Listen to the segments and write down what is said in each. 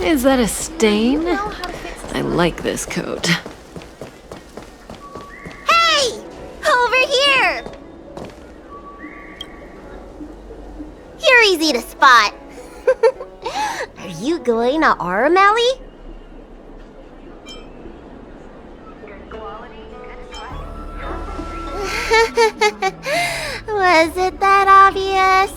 Is that a stain? I like this coat. Hey! Over here! You're easy to spot. Are you going to Aramali? Was it that obvious?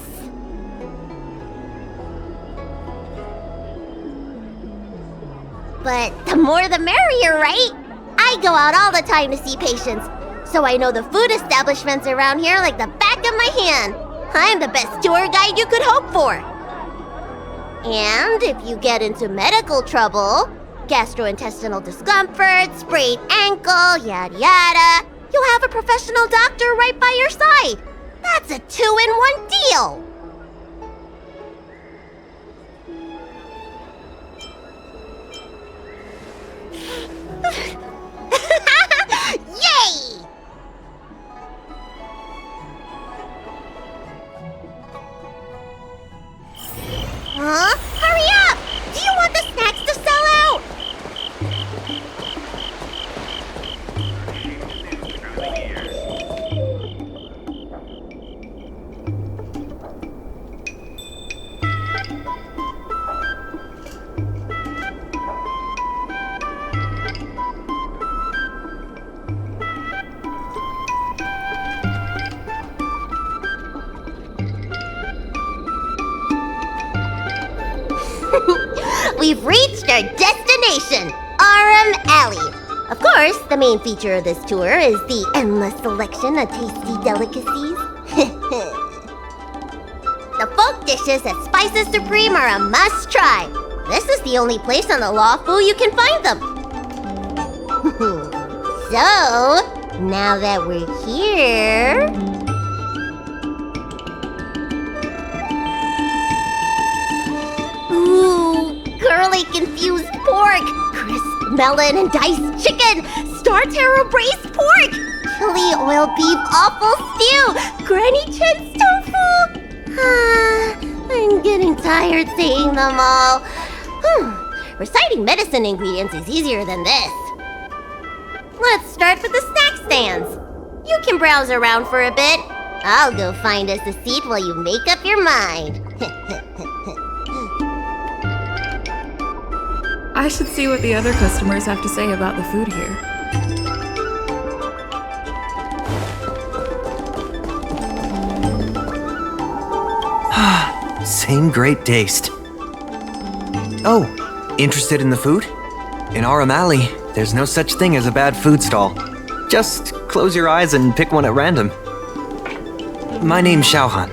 But the more the merrier, right? I go out all the time to see patients, so I know the food establishments around here like the back of my hand. I'm the best tour guide you could hope for. And if you get into medical trouble, gastrointestinal discomfort, sprained ankle, yada yada, you'll have a professional doctor right by your side. That's a 2-in-1 deal. Yay! Huh? Hurry up! Do you want the snacks to sell out? We've reached our destination, Aram Alley. Of course, the main feature of this tour is the endless selection of tasty delicacies. The folk dishes at Spices Supreme are a must-try. This is the only place on the Luofu you can find them. So, now that we're here... Ooh, curly confused pork, crisp melon and diced chicken, star taro braised pork, chili oil beef awful stew, granny chen's tofu. I'm getting tired saying them all. Reciting medicine ingredients is easier than this. Let's start with the snack stands. You can browse around for a bit. I'll go find us a seat while you make up your mind. I should see what the other customers have to say about the food here. Same great taste. Oh, interested in the food? In Aram Alley, there's no such thing as a bad food stall. Just close your eyes and pick one at random. My name's Xiaohan.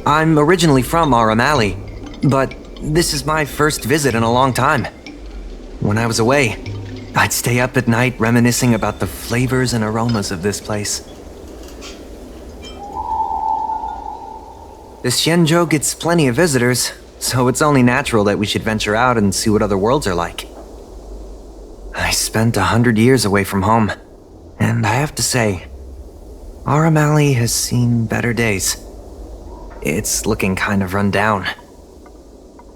I'm originally from Aram Alley, but this is my first visit in a long time. When I was away, I'd stay up at night reminiscing about the flavors and aromas of this place. The Xianzhou gets plenty of visitors, so it's only natural that we should venture out and see what other worlds are like. I spent 100 years away from home, and I have to say, Aram Alley has seen better days. It's looking kind of run down.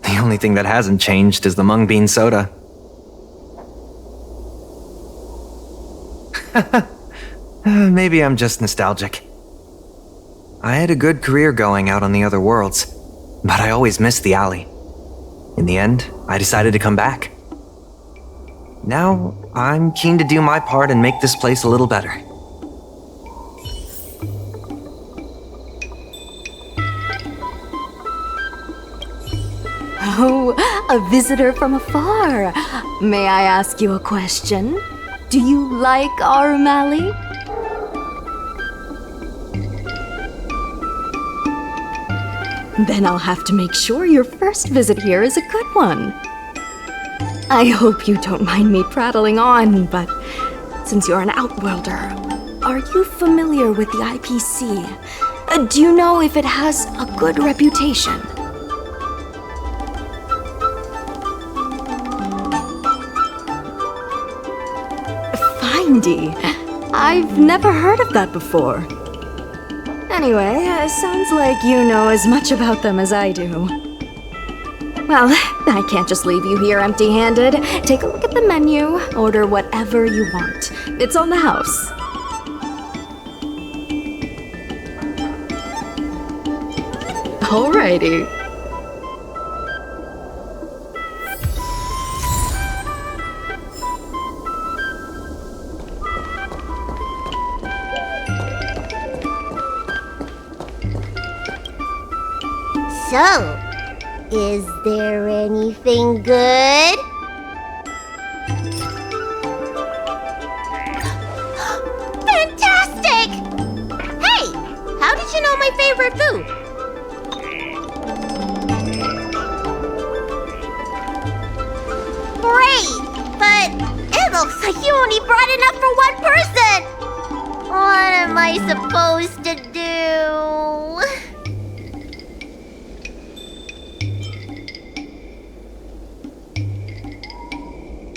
The only thing that hasn't changed is the mung bean soda. Maybe I'm just nostalgic. I had a good career going out on the other worlds, but I always missed the alley. In the end, I decided to come back. Now, I'm keen to do my part and make this place a little better. Oh, a visitor from afar. May I ask you a question? Do you like Aram Alley? Then I'll have to make sure your first visit here is a good one. I hope you don't mind me prattling on, but since you're an outworlder, are you familiar with the IPC? Do you know if it has a good reputation? Findy. I've never heard of that before. Anyway, sounds like you know as much about them as I do. Well, I can't just leave you here empty-handed. Take a look at the menu. Order whatever you want. It's on the house. Alrighty. So, is there anything good? Fantastic! Hey, how did you know my favorite food? Great, but it looks like you only brought enough for one person. What am I supposed to do?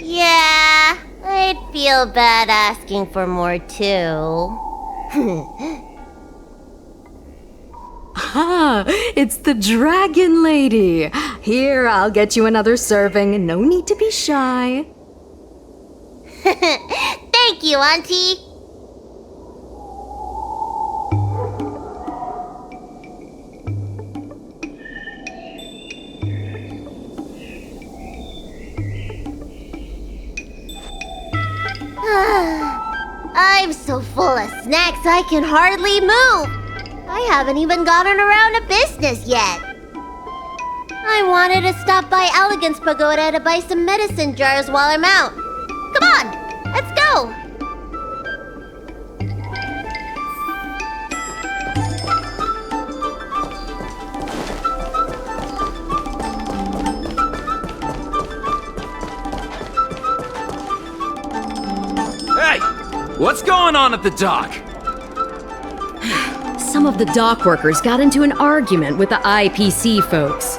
Yeah, I'd feel bad asking for more too. Ah, it's the Dragon Lady. Here, I'll get you another serving. No need to be shy. Thank you, Auntie. I'm so full of snacks I can hardly move. I haven't even gotten around to business yet. I wanted to stop by Elegance Pagoda to buy some medicine jars while I'm out. Come on, let's go. Hey, what's going on at the dock? Some of the dock workers got into an argument with the IPC folks.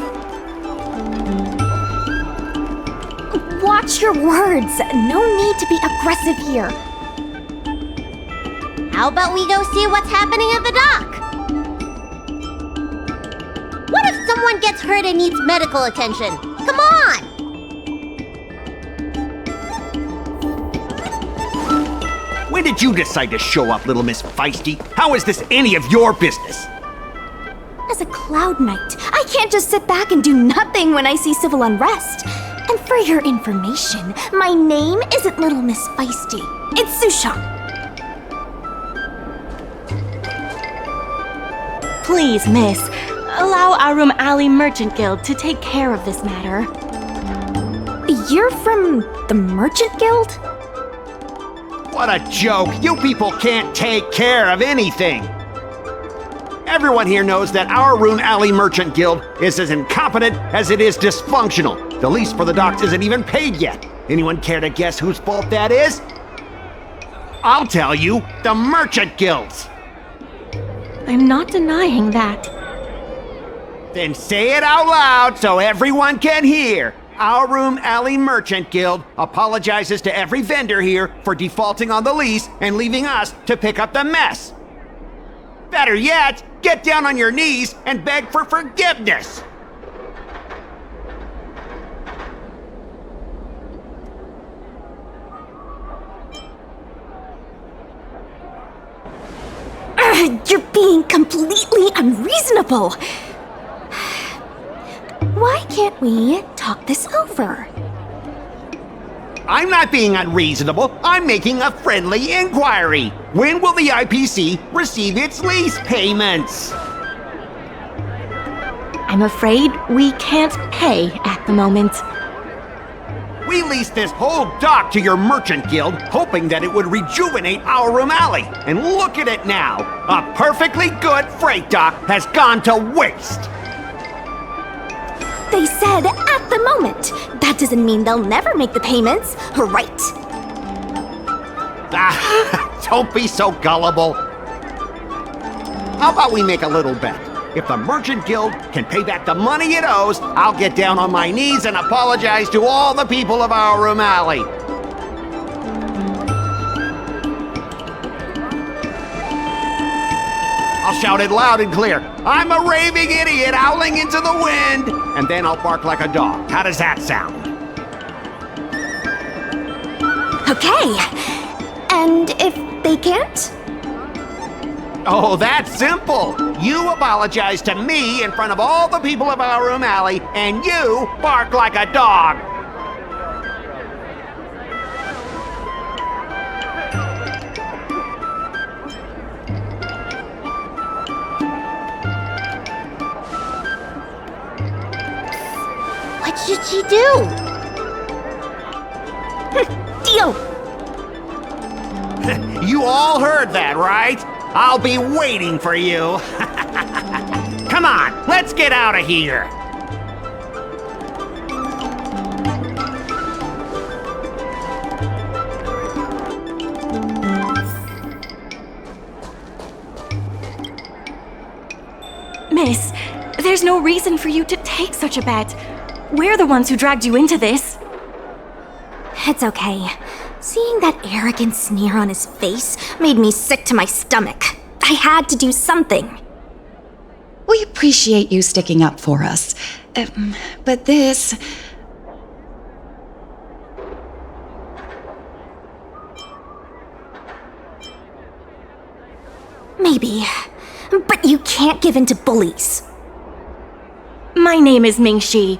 Watch your words. No need to be aggressive here. How about we go see what's happening at the dock? What if someone gets hurt and needs medical attention? Come on! When did you decide to show up, little Miss Feisty? How is this any of your business? As a Cloud Knight, I can't just sit back and do nothing when I see civil unrest. And for your information, my name isn't Little Miss Feisty. It's Sushang. Please, miss, allow Arum Alley Merchant Guild to take care of this matter. You're from the Merchant Guild? What a joke! You people can't take care of anything! Everyone here knows that our Rune Alley Merchant Guild is as incompetent as it is dysfunctional. The lease for the docks isn't even paid yet. Anyone care to guess whose fault that is? I'll tell you, the Merchant Guild's! I'm not denying that. Then say it out loud so everyone can hear. Our Room Alley Merchant Guild apologizes to every vendor here for defaulting on the lease and leaving us to pick up the mess. Better yet, get down on your knees and beg for forgiveness. You're being completely unreasonable. Why can't we talk this over? I'm not being unreasonable. I'm making a friendly inquiry. When will the IPC receive its lease payments? I'm afraid we can't pay at the moment. We leased this whole dock to your merchant guild, hoping that it would rejuvenate our Room Alley. And look at it now. A perfectly good freight dock has gone to waste. They said at the moment. That doesn't mean they'll never make the payments, right? Don't be so gullible. How about we make a little bet? If the Merchant Guild can pay back the money it owes, I'll get down on my knees and apologize to all the people of our Room Alley. I'll shout it loud and clear. I'm a raving idiot howling into the wind. And then I'll bark like a dog. How does that sound? Okay. And if they can't? Oh, that's simple. You apologize to me in front of all the people of our room alley, and you bark like a dog. What should she do? Deal! You all heard that, right? I'll be waiting for you. Come on, let's get out of here. Miss, there's no reason for you to take such a bet. We're the ones who dragged you into this. It's okay. Seeing that arrogant sneer on his face made me sick to my stomach. I had to do something. We appreciate you sticking up for us. But this... Maybe. But you can't give in to bullies. My name is Ming-Shi.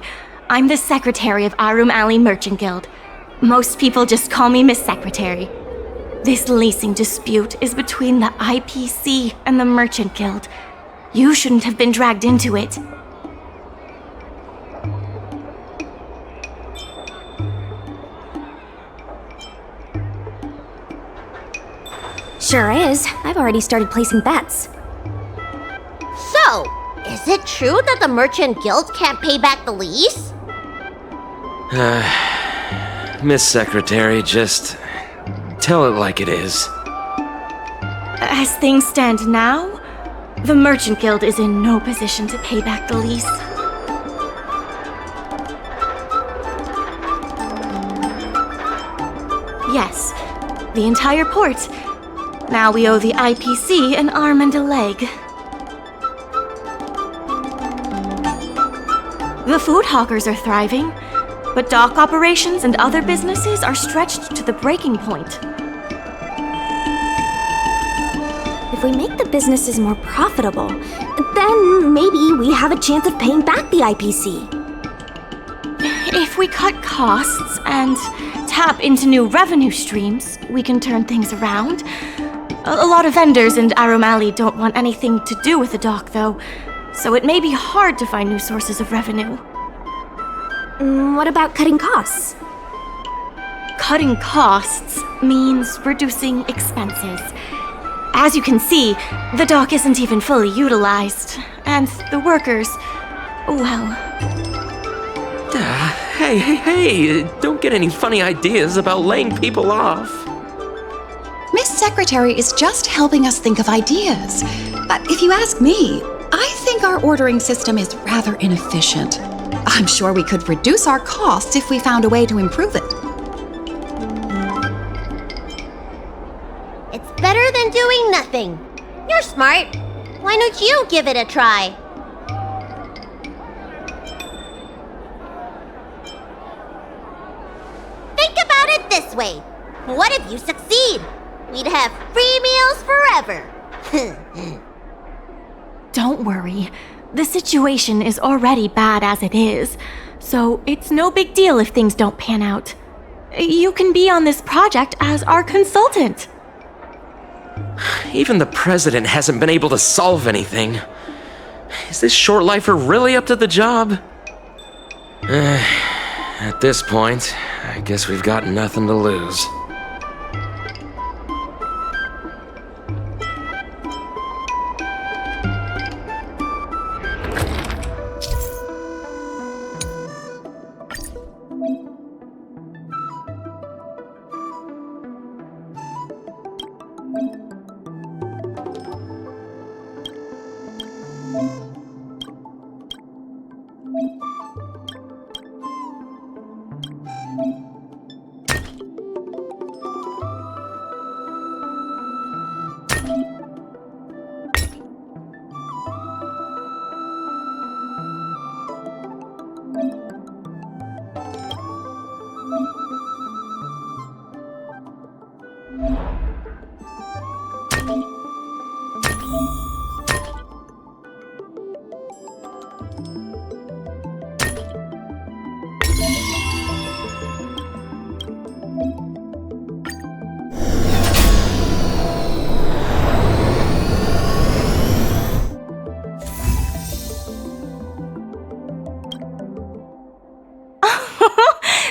I'm the secretary of Arum Alley Merchant Guild. Most people just call me Miss Secretary. This leasing dispute is between the IPC and the Merchant Guild. You shouldn't have been dragged into it. Sure is. I've already started placing bets. So, is it true that the Merchant Guild can't pay back the lease? Miss Secretary, just tell it like it is. As things stand now, the Merchant Guild is in no position to pay back the lease. Yes, the entire port. Now we owe the IPC an arm and a leg. The food hawkers are thriving, but dock operations and other businesses are stretched to the breaking point. If we make the businesses more profitable, then maybe we have a chance of paying back the IPC. If we cut costs and tap into new revenue streams, we can turn things around. A lot of vendors in Arum Alley don't want anything to do with the dock, though, so it may be hard to find new sources of revenue. What about cutting costs? Cutting costs means reducing expenses. As you can see, the dock isn't even fully utilized, and the workers, well... Hey, don't get any funny ideas about laying people off. Miss Secretary is just helping us think of ideas. But if you ask me, I think our ordering system is rather inefficient. I'm sure we could reduce our costs if we found a way to improve it. It's better than doing nothing. You're smart. Why don't you give it a try? Think about it this way. What if you succeed? We'd have free meals forever. Don't worry. The situation is already bad as it is, so it's no big deal if things don't pan out. You can be on this project as our consultant. Even the president hasn't been able to solve anything. Is this short lifer really up to the job? At this point, I guess we've got nothing to lose.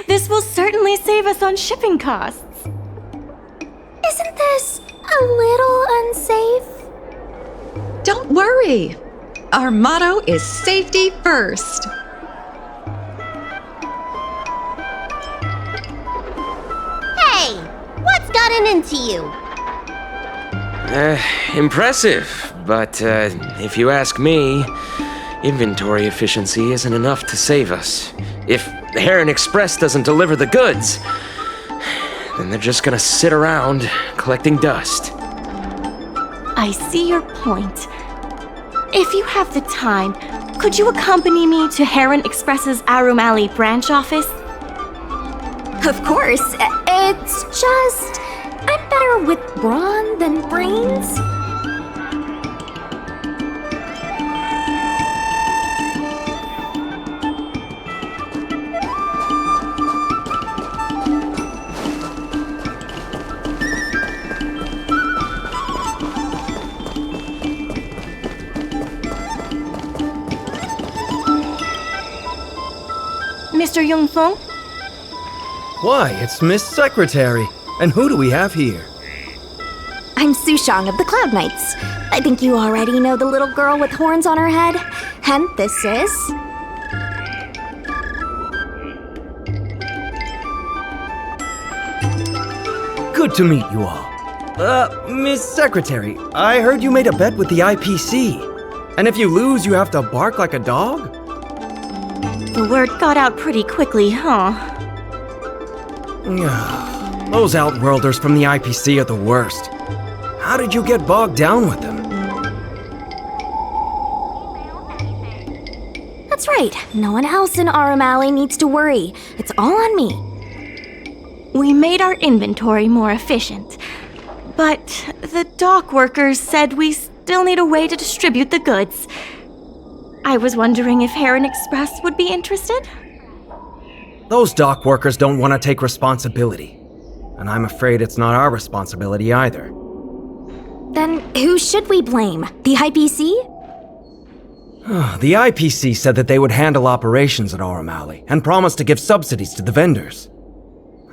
This will certainly save us on shipping costs. Isn't this a little unsafe? Don't worry. Our motto is safety first. Hey, what's gotten into you? Impressive, but if you ask me, inventory efficiency isn't enough to save us. If Heron Express doesn't deliver the goods, then they're just gonna sit around collecting dust. I see your point. If you have the time, could you accompany me to Heron Express's Arum Alley branch office? Of course. It's just... I'm better with brawn than brains. Mr. Yongfeng? Why, it's Miss Secretary. And who do we have here? I'm Sushang of the Cloud Knights. I think you already know the little girl with horns on her head. And this is... Good to meet you all. Miss Secretary, I heard you made a bet with the IPC. And if you lose, you have to bark like a dog? The word got out pretty quickly, huh? Those Outworlders from the IPC are the worst. How did you get bogged down with them? That's right. No one else in Arum Alley needs to worry. It's all on me. We made our inventory more efficient. But the dock workers said we still need a way to distribute the goods. I was wondering if Heron Express would be interested? Those dock workers don't want to take responsibility. And I'm afraid it's not our responsibility either. Then who should we blame? The IPC? The IPC said that they would handle operations at Arum Alley and promised to give subsidies to the vendors.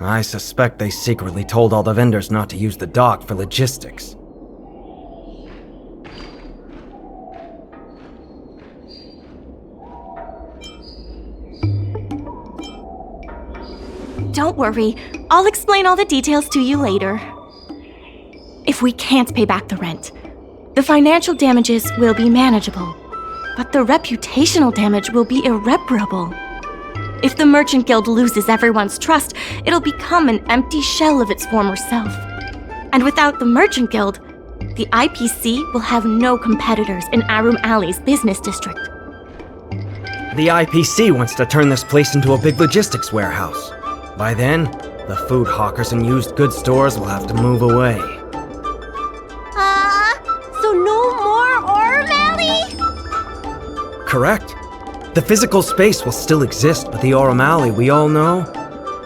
I suspect they secretly told all the vendors not to use the dock for logistics. Don't worry, I'll explain all the details to you later. If we can't pay back the rent, the financial damages will be manageable, but the reputational damage will be irreparable. If the Merchant Guild loses everyone's trust, it'll become an empty shell of its former self. And without the Merchant Guild, the IPC will have no competitors in Arum Alley's business district. The IPC wants to turn this place into a big logistics warehouse. By then, the food hawkers and used goods stores will have to move away. So no more Arum Alley? Correct. The physical space will still exist, but the Arum Alley we all know,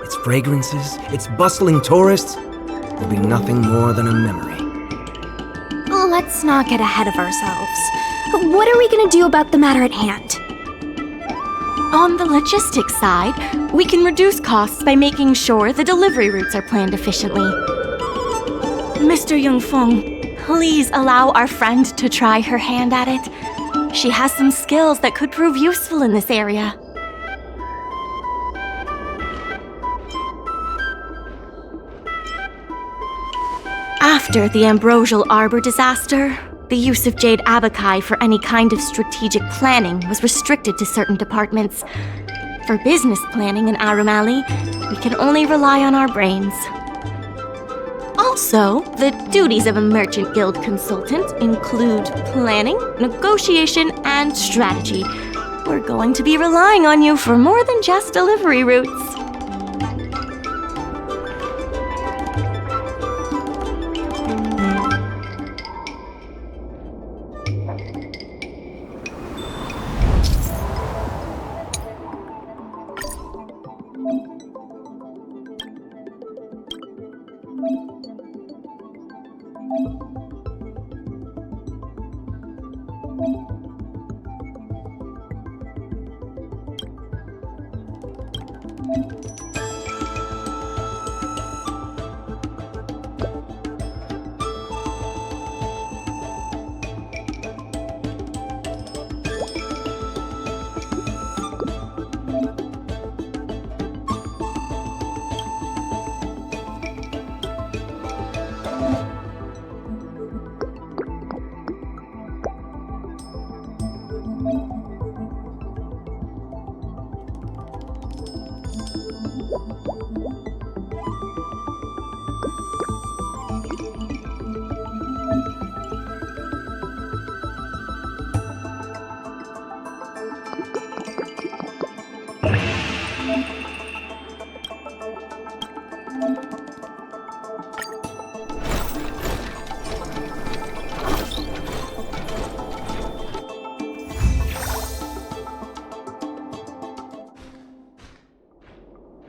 its fragrances, its bustling tourists, will be nothing more than a memory. Let's not get ahead of ourselves. What are we gonna do about the matter at hand? On the logistics side, we can reduce costs by making sure the delivery routes are planned efficiently. Mr. Yongfeng, please allow our friend to try her hand at it. She has some skills that could prove useful in this area. After the Ambrosial Arbor disaster, the use of Jade Abakai for any kind of strategic planning was restricted to certain departments. For business planning in Arum Alley, we can only rely on our brains. Also, the duties of a Merchant Guild consultant include planning, negotiation, and strategy. We're going to be relying on you for more than just delivery routes.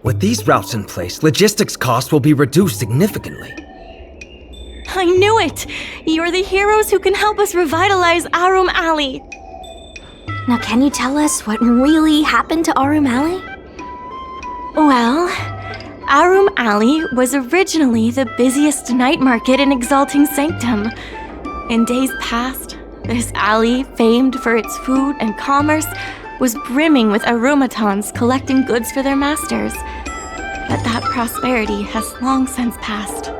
With these routes in place, logistics costs will be reduced significantly. I knew it! You're the heroes who can help us revitalize Arum Alley. Now, can you tell us what really happened to Arum Alley? Well, Arum Alley was originally the busiest night market in Exalting Sanctum. In days past, this alley, famed for its food and commerce, was brimming with arumatons collecting goods for their masters. But that prosperity has long since passed.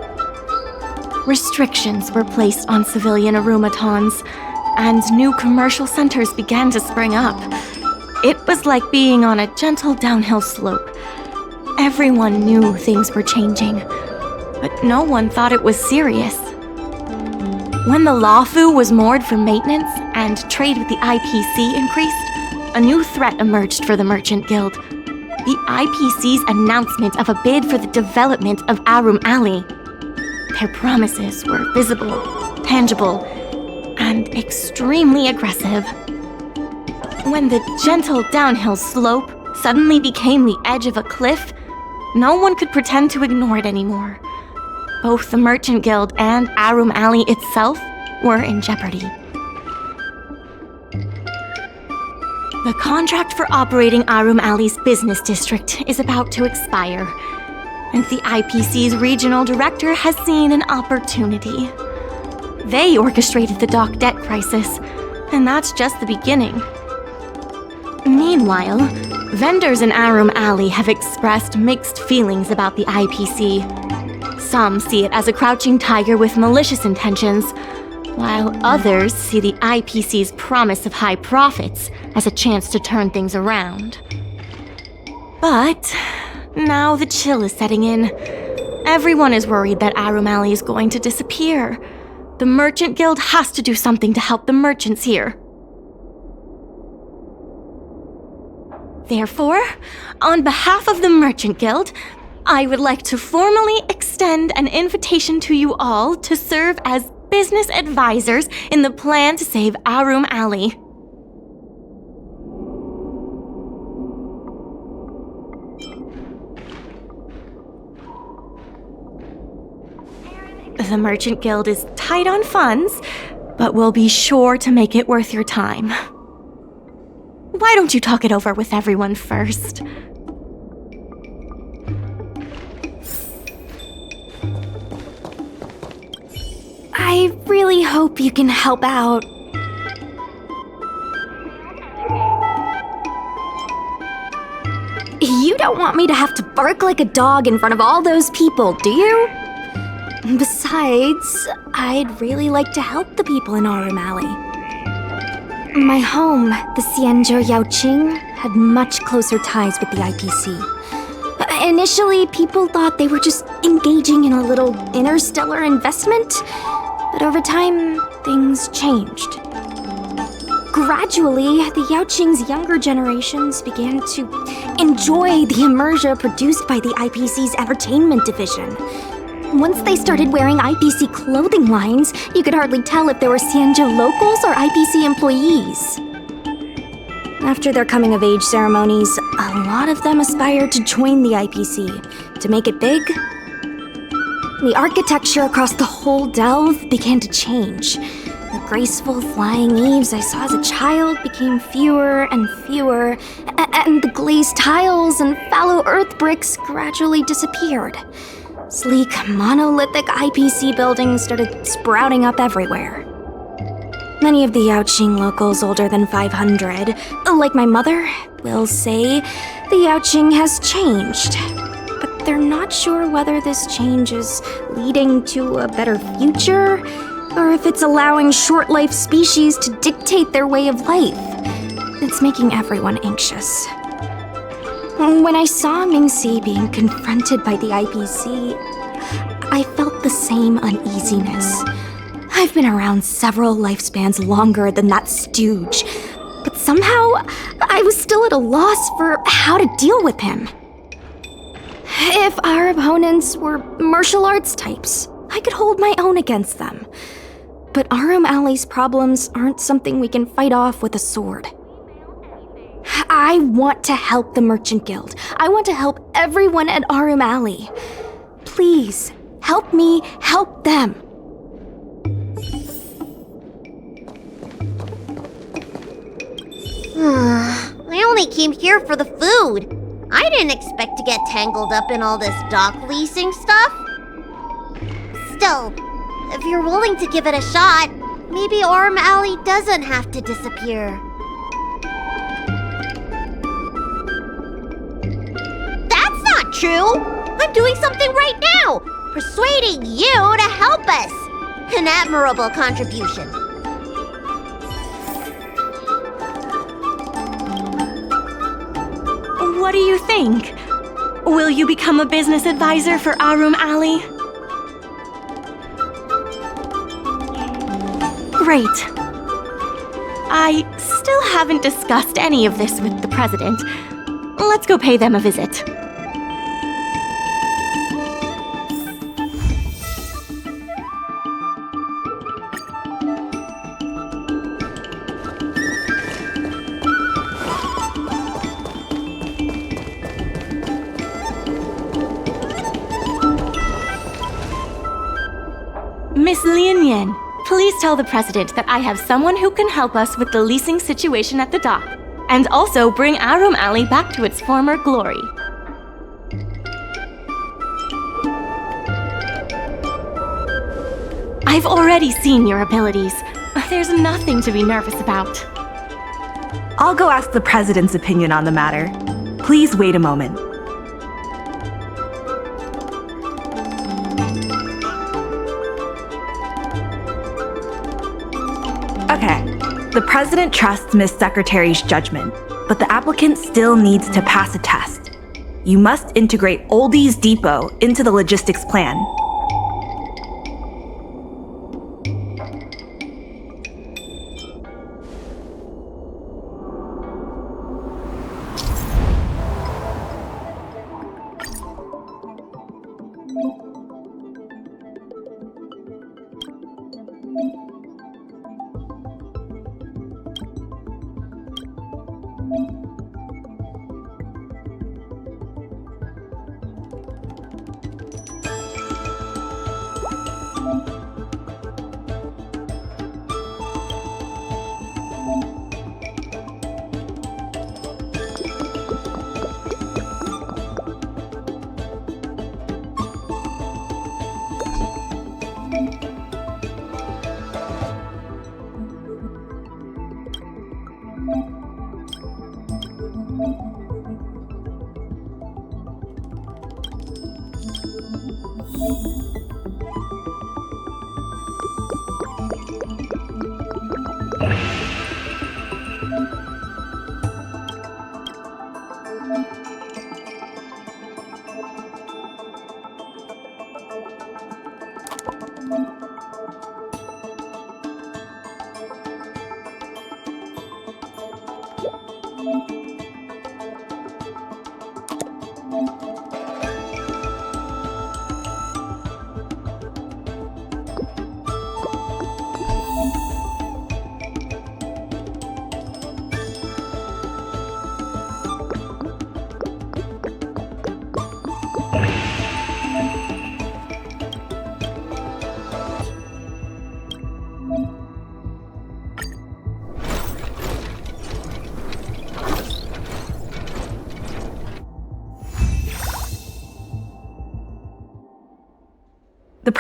Restrictions were placed on civilian arumatons, and new commercial centers began to spring up. It was like being on a gentle downhill slope. Everyone knew things were changing, but no one thought it was serious. When the Luofu was moored for maintenance and trade with the IPC increased, a new threat emerged for the Merchant Guild. The IPC's announcement of a bid for the development of Arum Alley. Their promises were visible, tangible, and extremely aggressive. When the gentle downhill slope suddenly became the edge of a cliff, no one could pretend to ignore it anymore. Both the Merchant Guild and Arum Alley itself were in jeopardy. The contract for operating Arum Alley's business district is about to expire, and the IPC's regional director has seen an opportunity. They orchestrated the dock debt crisis, and that's just the beginning. Meanwhile, vendors in Arum Alley have expressed mixed feelings about the IPC. Some see it as a crouching tiger with malicious intentions, while others see the IPC's promise of high profits as a chance to turn things around. But now the chill is setting in. Everyone is worried that Arum Alley is going to disappear. The Merchant Guild has to do something to help the merchants here. Therefore, on behalf of the Merchant Guild, I would like to formally extend an invitation to you all to serve as business advisors in the plan to save Arum Alley. The Merchant Guild is tight on funds, but we'll be sure to make it worth your time. Why don't you talk it over with everyone first? I really hope you can help out. You don't want me to have to bark like a dog in front of all those people, do you? Besides, I'd really like to help the people in Arum Alley. My home, the Xianzhou Luofu, had much closer ties with the IPC. Initially, people thought they were just engaging in a little interstellar investment, but over time, things changed. Gradually, the Yaoqing's younger generations began to enjoy the immersion produced by the IPC's entertainment division. Once they started wearing IPC clothing lines, you could hardly tell if they were Xianzhou locals or IPC employees. After their coming-of-age ceremonies, a lot of them aspired to join the IPC, to make it big. The architecture across the whole delve began to change. The graceful flying eaves I saw as a child became fewer and fewer, and the glazed tiles and fallow earth bricks gradually disappeared. Sleek, monolithic IPC buildings started sprouting up everywhere. Many of the Yaoqing locals older than 500, like my mother, will say the Yaoqing has changed. But they're not sure whether this change is leading to a better future, or if it's allowing short-life species to dictate their way of life. It's making everyone anxious. When I saw Mingxi being confronted by the IPC, I felt the same uneasiness. I've been around several lifespans longer than that stooge, but somehow I was still at a loss for how to deal with him. If our opponents were martial arts types, I could hold my own against them. But Arum Alley's problems aren't something we can fight off with a sword. I want to help the Merchant Guild. I want to help everyone at Arum Alley. Please, help me help them. I only came here for the food. I didn't expect to get tangled up in all this dock leasing stuff. Still, if you're willing to give it a shot, maybe Arum Alley doesn't have to disappear. That's not true! I'm doing something right now! Persuading you to help us! An admirable contribution. What do you think? Will you become a business advisor for Arum Alley? Great. I still haven't discussed any of this with the president. Let's go pay them a visit. Miss Lianyan, please tell the president that I have someone who can help us with the leasing situation at the dock, and also bring Arum Alley back to its former glory. I've already seen your abilities. There's nothing to be nervous about. I'll go ask the president's opinion on the matter. Please wait a moment. Okay, the president trusts Miss Secretary's judgment, but the applicant still needs to pass a test. You must integrate Oldie's Depot into the logistics plan.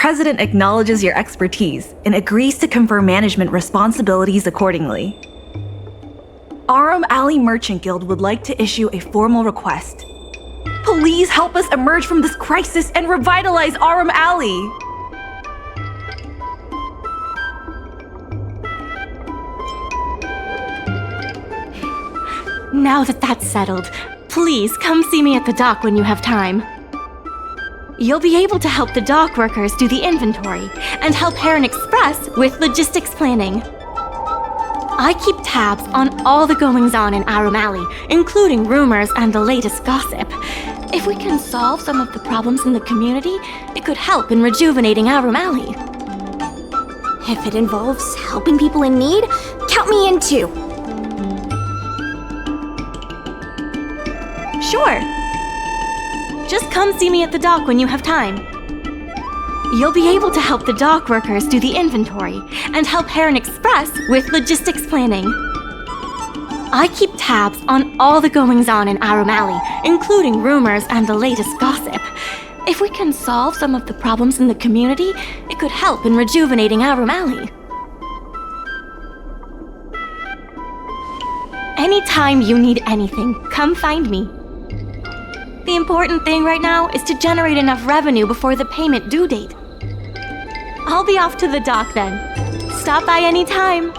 President acknowledges your expertise and agrees to confer management responsibilities accordingly. Arum Alley Merchant Guild would like to issue a formal request. Please help us emerge from this crisis and revitalize Arum Alley! Now that that's settled, please come see me at the dock when you have time. You'll be able to help the dock workers do the inventory and help Heron Express with logistics planning. I keep tabs on all the goings-on in Arum Alley, including rumors and the latest gossip. If we can solve some of the problems in the community, it could help in rejuvenating Arum Alley. If it involves helping people in need, count me in too. Sure. Just come see me at the dock when you have time. You'll be able to help the dock workers do the inventory and help Heron Express with logistics planning. I keep tabs on all the goings-on in Arum Alley, including rumors and the latest gossip. If we can solve some of the problems in the community, it could help in rejuvenating Arum Alley. Anytime you need anything, come find me. The important thing right now is to generate enough revenue before the payment due date. I'll be off to the dock then. Stop by anytime.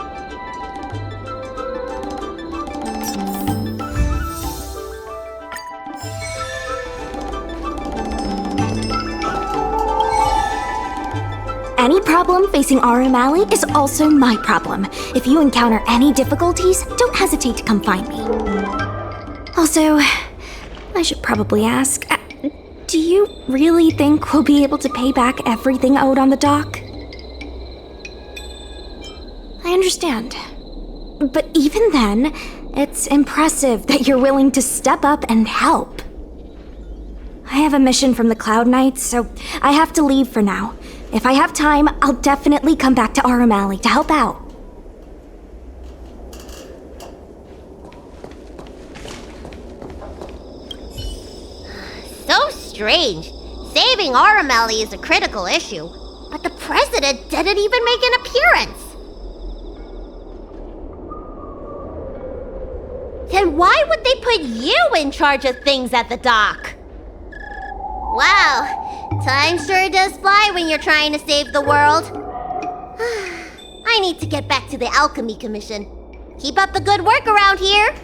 Any problem facing Arum Alley is also my problem. If you encounter any difficulties, don't hesitate to come find me. Also, I should probably ask, do you really think we'll be able to pay back everything owed on the dock? I understand. But even then, it's impressive that you're willing to step up and help. I have a mission from the Cloud Knights, so I have to leave for now. If I have time, I'll definitely come back to Arum Alley to help out. So strange. Saving Arum Alley is a critical issue, but the president didn't even make an appearance. Then why would they put you in charge of things at the dock? Wow, time sure does fly when you're trying to save the world. I need to get back to the Alchemy Commission. Keep up the good work around here.